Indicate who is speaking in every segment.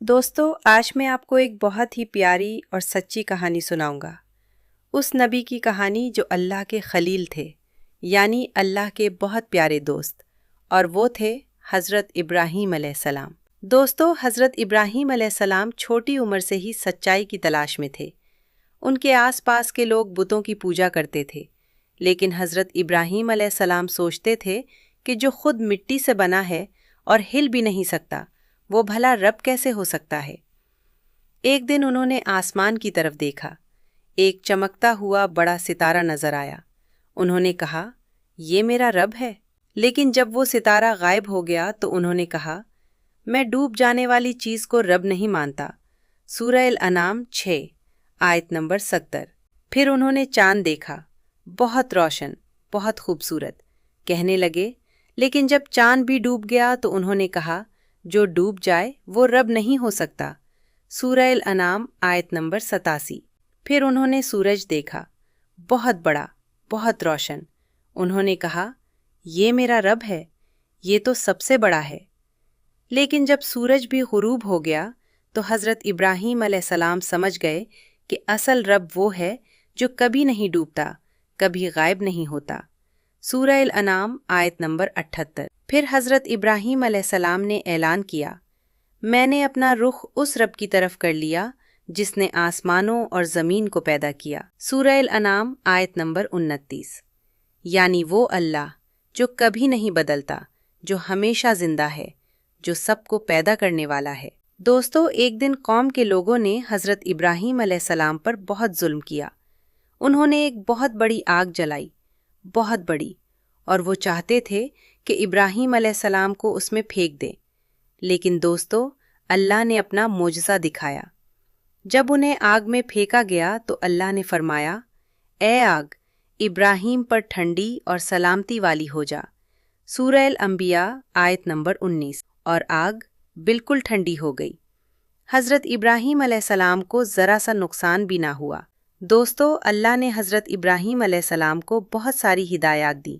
Speaker 1: دوستو آج میں آپ کو ایک بہت ہی پیاری اور سچی کہانی سناؤں گا۔ اس نبی کی کہانی جو اللہ کے خلیل تھے، یعنی اللہ کے بہت پیارے دوست، اور وہ تھے حضرت ابراہیم علیہ السلام۔ دوستو حضرت ابراہیم علیہ السلام چھوٹی عمر سے ہی سچائی کی تلاش میں تھے۔ ان کے آس پاس کے لوگ بتوں کی پوجا کرتے تھے، لیکن حضرت ابراہیم علیہ السلام سوچتے تھے کہ جو خود مٹی سے بنا ہے اور ہل بھی نہیں سکتا، وہ بھلا رب کیسے ہو سکتا ہے؟ ایک دن انہوں نے آسمان کی طرف دیکھا۔ ایک چمکتا ہوا بڑا ستارہ نظر آیا۔ انہوں نے کہا، یہ میرا رب ہے۔ لیکن جب وہ ستارہ غائب ہو گیا تو انہوں نے کہا، میں ڈوب جانے والی چیز کو رب نہیں مانتا۔ سورہ الانعام 6 آیت نمبر 70۔ پھر انہوں نے چاند دیکھا، بہت روشن، بہت خوبصورت۔ کہنے لگے، لیکن جب چاند بھی ڈوب گیا تو انہوں نے کہا، جو ڈوب جائے وہ رب نہیں ہو سکتا۔ سورہ الانعام آیت نمبر 87۔ پھر انہوں نے سورج دیکھا، بہت بڑا، بہت روشن۔ انہوں نے کہا، یہ میرا رب ہے، یہ تو سب سے بڑا ہے۔ لیکن جب سورج بھی غروب ہو گیا تو حضرت ابراہیم علیہ السلام سمجھ گئے کہ اصل رب وہ ہے جو کبھی نہیں ڈوبتا، کبھی غائب نہیں ہوتا۔ سورہ الانعام آیت نمبر 78۔ پھر حضرت ابراہیم علیہ السلام نے اعلان کیا، میں نے اپنا رخ اس رب کی طرف کر لیا جس نے آسمانوں اور زمین کو پیدا کیا۔ سورہ الانعام آیت نمبر 29۔ یعنی وہ اللہ جو کبھی نہیں بدلتا، جو ہمیشہ زندہ ہے، جو سب کو پیدا کرنے والا ہے۔ دوستو ایک دن قوم کے لوگوں نے حضرت ابراہیم علیہ السلام پر بہت ظلم کیا۔ انہوں نے ایک بہت بڑی آگ جلائی، بہت بڑی، اور وہ چاہتے تھے کہ ابراہیم علیہ السلام کو اس میں پھینک دیں۔ لیکن دوستو اللہ نے اپنا معجزہ دکھایا۔ جب انہیں آگ میں پھینکا گیا تو اللہ نے فرمایا، اے آگ، ابراہیم پر ٹھنڈی اور سلامتی والی ہو جا۔ سورہ الانبیاء آیت نمبر 19۔ اور آگ بالکل ٹھنڈی ہو گئی۔ حضرت ابراہیم علیہ السلام کو ذرا سا نقصان بھی نہ ہوا۔ دوستو اللہ نے حضرت ابراہیم علیہ السلام کو بہت ساری ہدایات دی،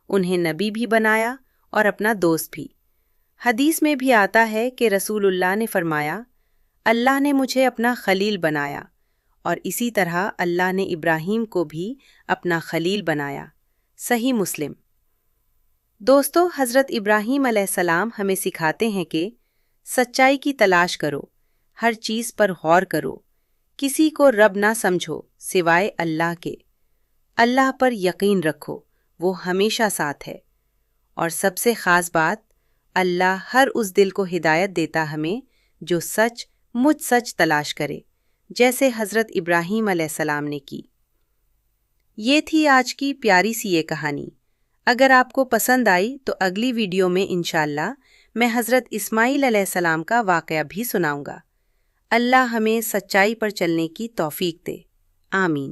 Speaker 1: انہیں نبی بھی بنایا اور اپنا دوست بھی۔ حدیث میں بھی آتا ہے کہ رسول اللہ نے فرمایا، اللہ نے مجھے اپنا خلیل بنایا، اور اسی طرح اللہ نے ابراہیم کو بھی اپنا خلیل بنایا۔ صحیح مسلم۔ دوستو حضرت ابراہیم علیہ السلام ہمیں سکھاتے ہیں کہ سچائی کی تلاش کرو، ہر چیز پر غور کرو، کسی کو رب نہ سمجھو سوائے اللہ کے۔ اللہ پر یقین رکھو، وہ ہمیشہ ساتھ ہے۔ اور سب سے خاص بات، اللہ ہر اس دل کو ہدایت دیتا ہمیں جو سچ مجھ سچ تلاش کرے، جیسے حضرت ابراہیم علیہ السلام نے کی۔ یہ تھی آج کی پیاری سی یہ کہانی۔ اگر آپ کو پسند آئی تو اگلی ویڈیو میں انشاءاللہ میں حضرت اسماعیل علیہ السلام کا واقعہ بھی سناؤں گا۔ اللہ ہمیں سچائی پر چلنے کی توفیق دے، آمین۔